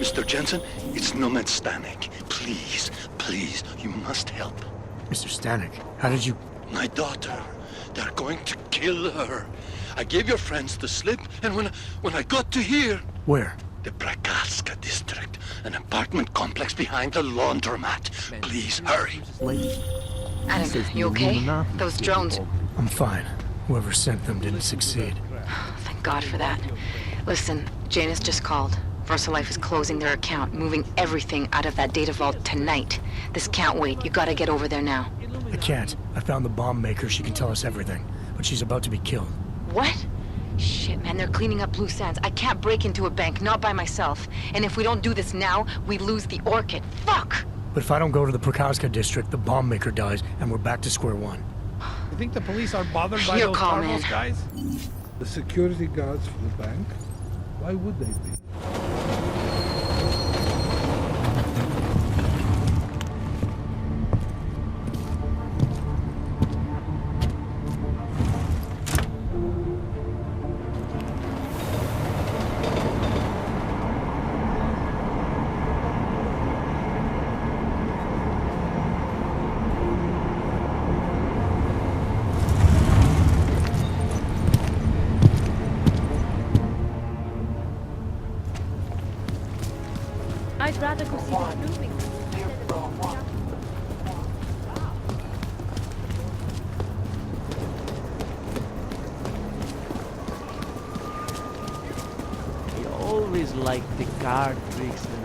Mr. Jensen, it's Nomad Stanek. Please, please, you must help. Mr. Stanek, how did you... My daughter. They're going to kill her. I gave your friends the slip, and when I got to here... Where? The Prakaska district, an apartment complex behind the laundromat. Please, hurry. Adam, you okay? Those drones... I'm fine. Whoever sent them didn't succeed. Thank God for that. Listen, Janus just called. VersaLife is closing their account, moving everything out of that data vault tonight. This can't wait. You gotta get over there now. I can't. I found the bomb maker. She can tell us everything. But she's about to be killed. What? Shit, man, they're cleaning up loose ends. I can't break into a bank, not by myself. And if we don't do this now, we lose the Orchid. Fuck! But if I don't go to the Prakaska district, the bomb maker dies, and we're back to square one. You think the police are bothered by Your those call, Carlos man. guys? The security guards for the bank? Why would they be? I'd rather go see the movie. He always liked the card tricks and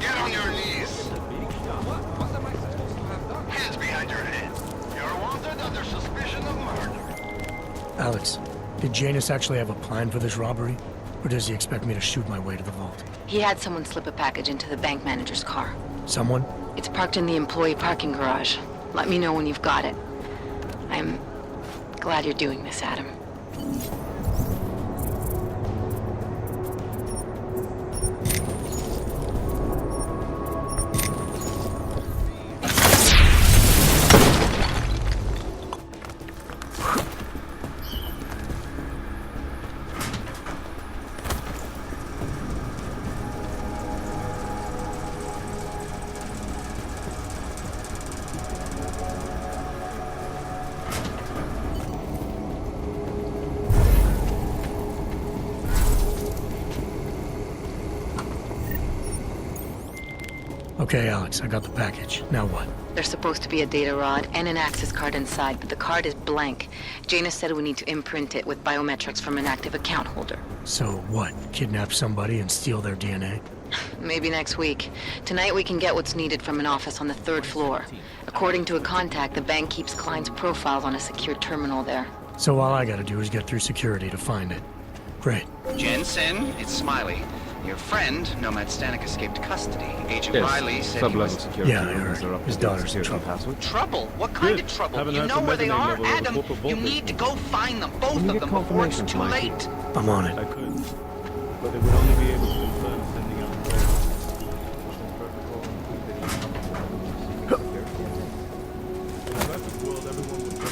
Get on your knees. Hands behind your head. You're wanted under suspicion of murder. Alex, did Janus actually have a plan for this robbery? Or does he expect me to shoot my way to the vault? He had someone slip a package into the bank manager's car. Someone? It's parked in the employee parking garage. Let me know when you've got it. I'm glad you're doing this, Adam. Okay, Alex, I got the package. Now what? There's supposed to be a data rod and an access card inside, but the card is blank. Janus said we need to imprint it with biometrics from an active account holder. So what? Kidnap somebody and steal their DNA? Maybe next week. Tonight we can get what's needed from an office on the 3rd floor. According to a contact, the bank keeps clients' profiles on a secure terminal there. So all I gotta do is get through security to find it. Great. Jensen, it's Smiley. Your friend, Nomad Stanek, escaped custody. Agent Riley said he was... Yeah, I heard. His daughter's in trouble. Trouble? What kind of trouble? You know where they are? Adam, you need to go find them, both of them, before it's too late. I'm on it. I could, but they would only be able to confirm sending out in a perfect world, everyone would go.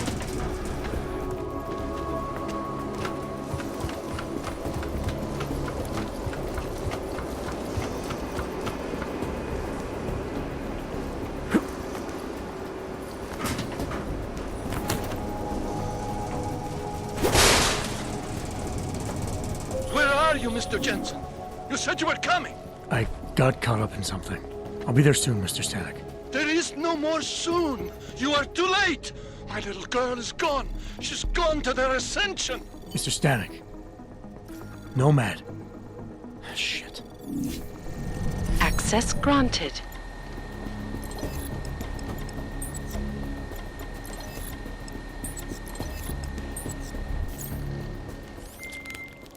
Where are you, Mr. Jensen? You said you were coming. I got caught up in something. I'll be there soon, Mr. Stanek. There is no more soon. You are too late. My little girl is gone. She's gone to their ascension. Mr. Stanek. Nomad. Shit. Access granted.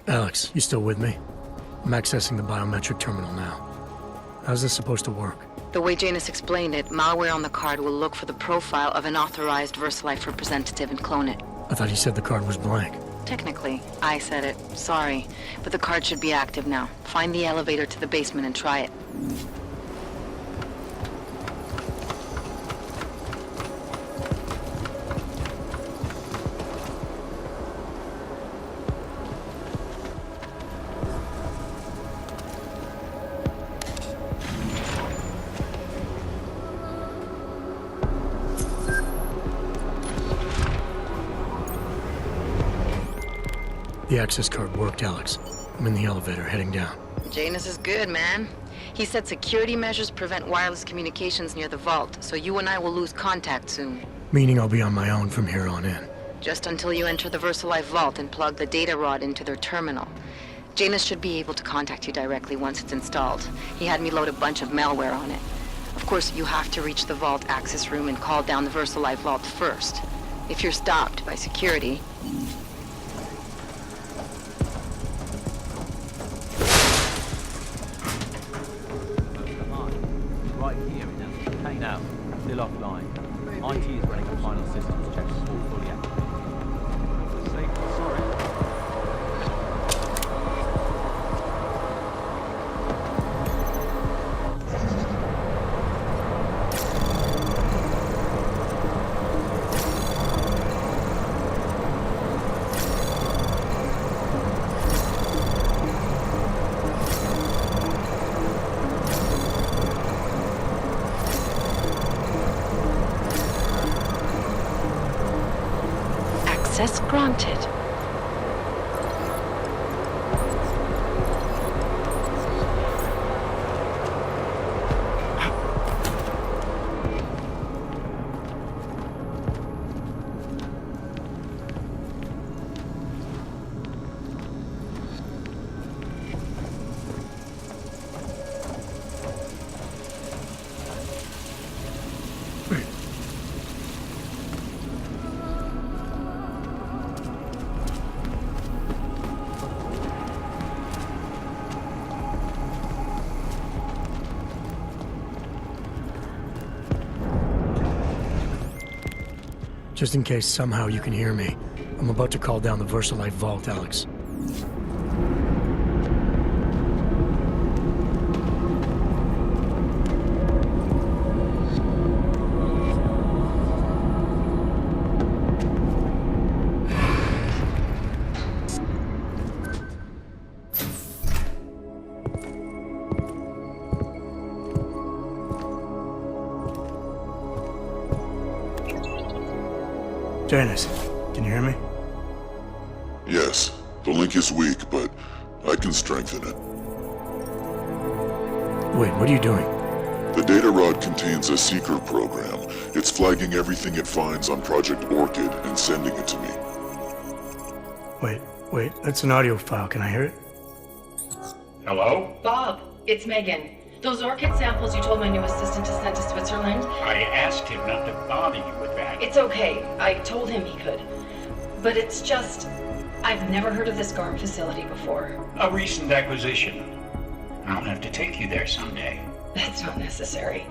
Alex, you still with me? I'm accessing the biometric terminal now. How's this supposed to work? The way Janus explained it, malware on the card will look for the profile of an authorized VersaLife representative and clone it. I thought you said the card was blank. Technically, I said it. Sorry. But the card should be active now. Find the elevator to the basement and try it. The access card worked, Alex. I'm in the elevator, heading down. Janus is good, man. He said security measures prevent wireless communications near the vault, so you and I will lose contact soon. Meaning I'll be on my own from here on in. Just until you enter the VersaLife vault and plug the data rod into their terminal. Janus should be able to contact you directly once it's installed. He had me load a bunch of malware on it. Of course, you have to reach the vault access room and call down the VersaLife vault first. If you're stopped by security... Right here in Nancy. Now, still offline. IT is running a final systems check before fully active. Sorry. Access granted. Just in case somehow you can hear me, I'm about to call down the VersaLife vault, Alex. Janus, can you hear me? Yes. The link is weak, but I can strengthen it. Wait, what are you doing? The data rod contains a seeker program. It's flagging everything it finds on Project Orchid and sending it to me. Wait, that's an audio file. Can I hear it? Hello? Bob, it's Megan. Those orchid samples you told my new assistant to send to Switzerland? I asked him not to bother you with that. It's okay. I told him he could. But it's just... I've never heard of this GARM facility before. A recent acquisition. I'll have to take you there someday. That's not necessary.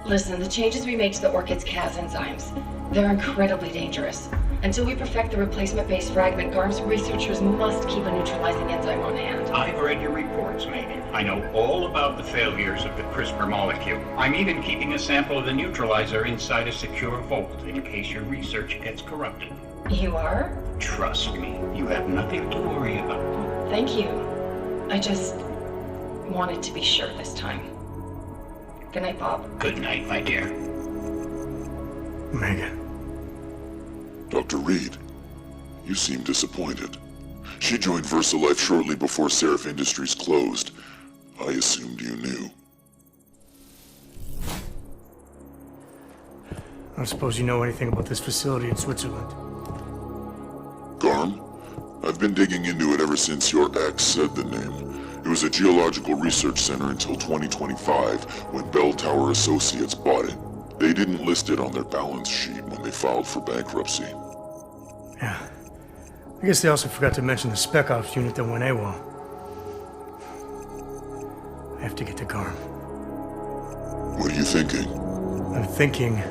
Listen, the changes we made to the orchid's Cas enzymes, they're incredibly dangerous. Until we perfect the replacement-based fragment, GARM's researchers must keep a neutralizing enzyme on hand. I've read your reports, Megan. I know all about the failures of the CRISPR molecule. I'm even keeping a sample of the neutralizer inside a secure vault in case your research gets corrupted. You are? Trust me, you have nothing to worry about. Thank you. I just wanted to be sure this time. Good night, Bob. Good night, my dear. Megan. Dr. Reed, you seem disappointed. She joined VersaLife shortly before Seraph Industries closed. I assumed you knew. I don't suppose you know anything about this facility in Switzerland. GARM? I've been digging into it ever since your ex said the name. It was a geological research center until 2025, when Bell Tower Associates bought it. They didn't list it on their balance sheet when they filed for bankruptcy. Yeah. I guess they also forgot to mention the Spec Ops unit that went AWOL. I have to get to GARM. What are you thinking? I'm thinking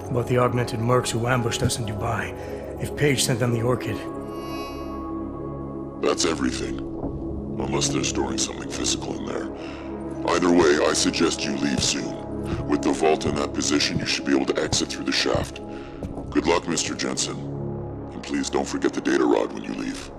about the augmented mercs who ambushed us in Dubai. If Paige sent them the Orchid. That's everything. Unless they're storing something physical in there. Either way, I suggest you leave soon. With the vault in that position, you should be able to exit through the shaft. Good luck, Mr. Jensen. And please don't forget the data rod when you leave.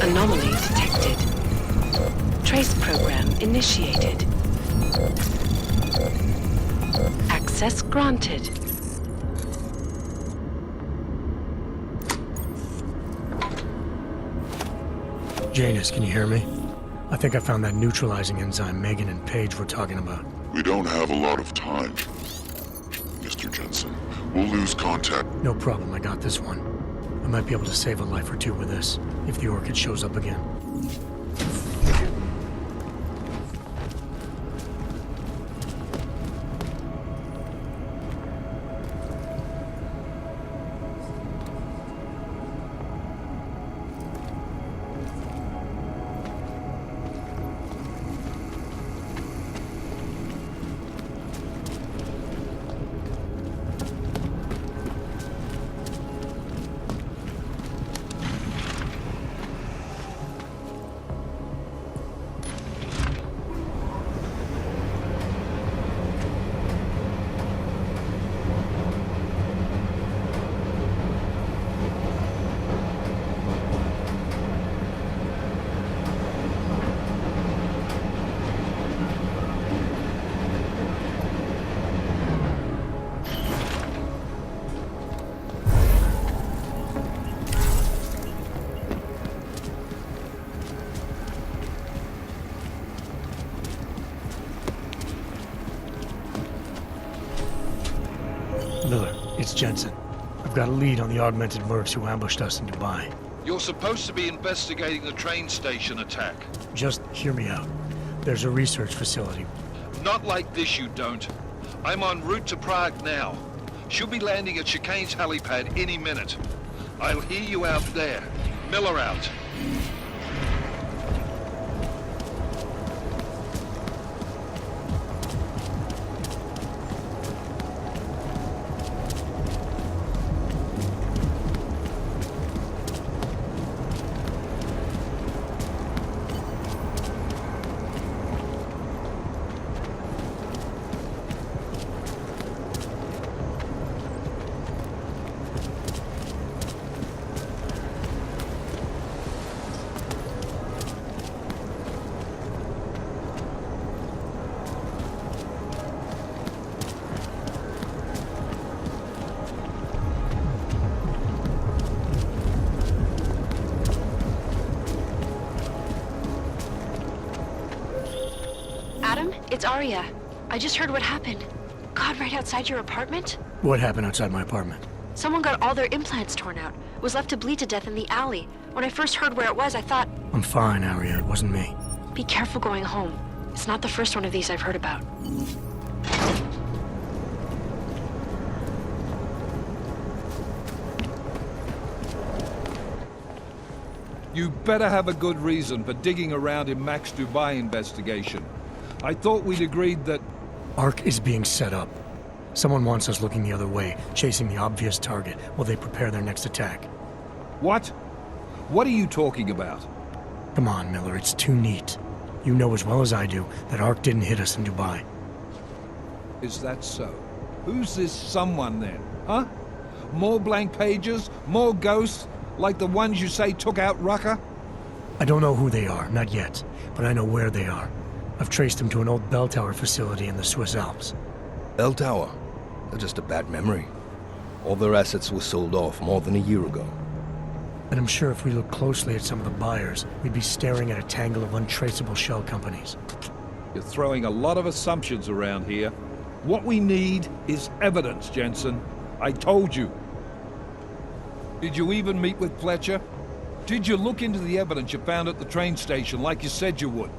Anomaly detected. Trace program initiated. Access granted. Janus, can you hear me? I think I found that neutralizing enzyme Megan and Paige were talking about. We don't have a lot of time, Mr. Jensen. We'll lose contact. No problem, I got this one. I might be able to save a life or two with this, if the Orchid shows up again. Miller, it's Jensen. I've got a lead on the augmented mercs who ambushed us in Dubai. You're supposed to be investigating the train station attack. Just hear me out. There's a research facility. Not like this, you don't. I'm en route to Prague now. She'll be landing at Chicane's helipad any minute. I'll hear you out there. Miller out. It's Arya. I just heard what happened. God, right outside your apartment? What happened outside my apartment? Someone got all their implants torn out. Was left to bleed to death in the alley. When I first heard where it was, I thought... I'm fine, Arya. It wasn't me. Be careful going home. It's not the first one of these I've heard about. You better have a good reason for digging around in Mac's Dubai investigation. I thought we'd agreed that... ARC is being set up. Someone wants us looking the other way, chasing the obvious target while they prepare their next attack. What? What are you talking about? Come on, Miller, it's too neat. You know as well as I do that ARC didn't hit us in Dubai. Is that so? Who's this someone then, huh? More blank pages? More ghosts? Like the ones you say took out Rucker? I don't know who they are, not yet, but I know where they are. I've traced them to an old bell tower facility in the Swiss Alps. Bell tower? They're just a bad memory. All their assets were sold off more than a year ago. And I'm sure if we look closely at some of the buyers, we'd be staring at a tangle of untraceable shell companies. You're throwing a lot of assumptions around here. What we need is evidence, Jensen. I told you. Did you even meet with Fletcher? Did you look into the evidence you found at the train station like you said you would?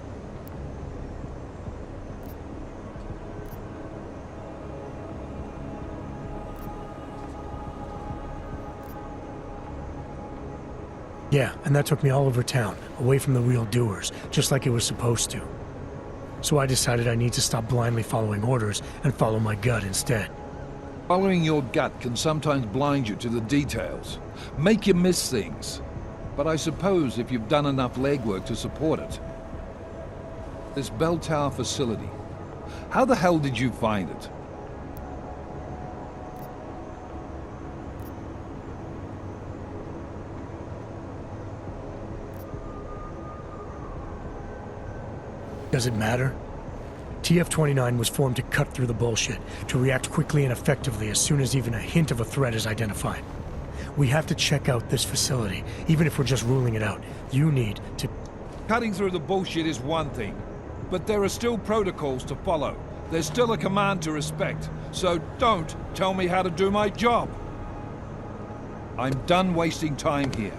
Yeah, and that took me all over town, away from the real doers, just like it was supposed to. So I decided I need to stop blindly following orders and follow my gut instead. Following your gut can sometimes blind you to the details, make you miss things. But I suppose if you've done enough legwork to support it. This bell tower facility, how the hell did you find it? Does it matter? TF-29 was formed to cut through the bullshit, to react quickly and effectively as soon as even a hint of a threat is identified. We have to check out this facility, even if we're just ruling it out. You need to... Cutting through the bullshit is one thing, but there are still protocols to follow. There's still a command to respect, so don't tell me how to do my job. I'm done wasting time here.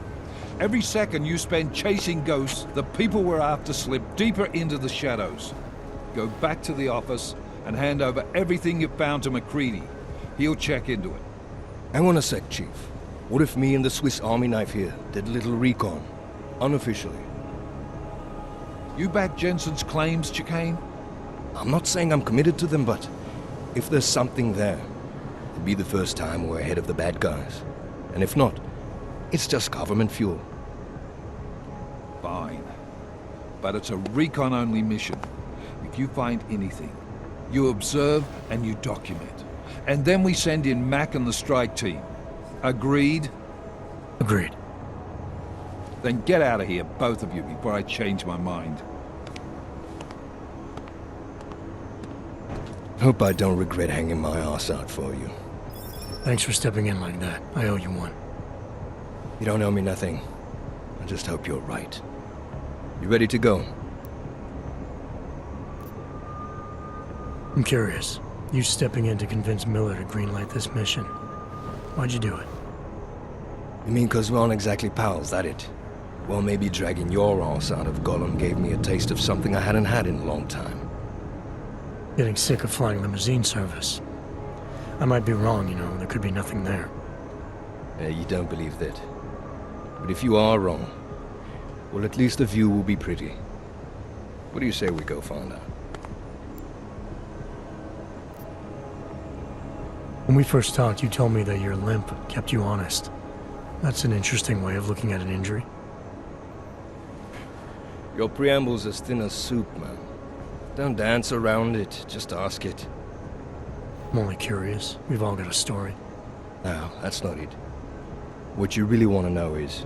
Every second you spend chasing ghosts, the people we're after slip deeper into the shadows. Go back to the office and hand over everything you found to McCready. He'll check into it. Hang on a sec, Chief. What if me and the Swiss Army knife here did a little recon, unofficially? You back Jensen's claims, Chicane? I'm not saying I'm committed to them, but if there's something there, it'd be the first time we're ahead of the bad guys. And if not, it's just government fuel. Fine. But it's a recon-only mission. If you find anything, you observe and you document. And then we send in Mac and the strike team. Agreed? Agreed. Then get out of here, both of you, before I change my mind. Hope I don't regret hanging my ass out for you. Thanks for stepping in like that. I owe you one. You don't owe me nothing. I just hope you're right. You ready to go? I'm curious. You stepping in to convince Miller to greenlight this mission. Why'd you do it? You mean 'cause we aren't exactly pals, that it? Well, maybe dragging your ass out of Gollum gave me a taste of something I hadn't had in a long time. Getting sick of flying limousine service. I might be wrong, you know. There could be nothing there. You don't believe that. But if you are wrong, well, at least the view will be pretty. What do you say we go find out? When we first talked, you told me that your limp kept you honest. That's an interesting way of looking at an injury. Your preamble's as thin as soup, man. Don't dance around it, just ask it. I'm only curious. We've all got a story. No, that's not it. What you really want to know is,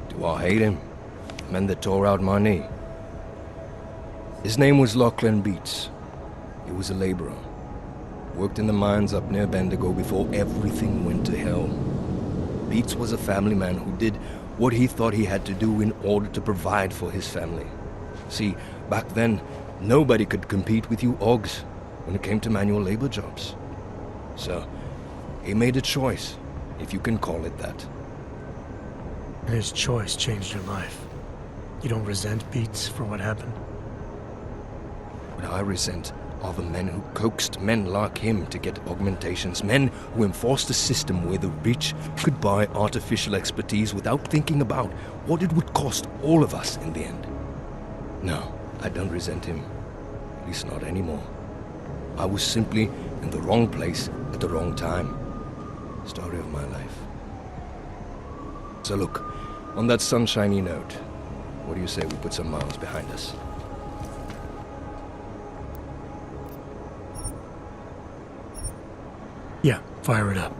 do I hate him? The man that tore out my knee. His name was Lachlan Beats. He was a laborer. Worked in the mines up near Bendigo before everything went to hell. Beats was a family man who did what he thought he had to do in order to provide for his family. See, back then, nobody could compete with you Oggs when it came to manual labor jobs. So, he made a choice, if you can call it that. And his choice changed your life. You don't resent Beats for what happened? What I resent are the men who coaxed men like him to get augmentations, men who enforced a system where the rich could buy artificial expertise without thinking about what it would cost all of us in the end. No, I don't resent him. At least not anymore. I was simply in the wrong place at the wrong time. Story of my life. So look, on that sunshiny note, what do you say we put some miles behind us? Yeah, fire it up.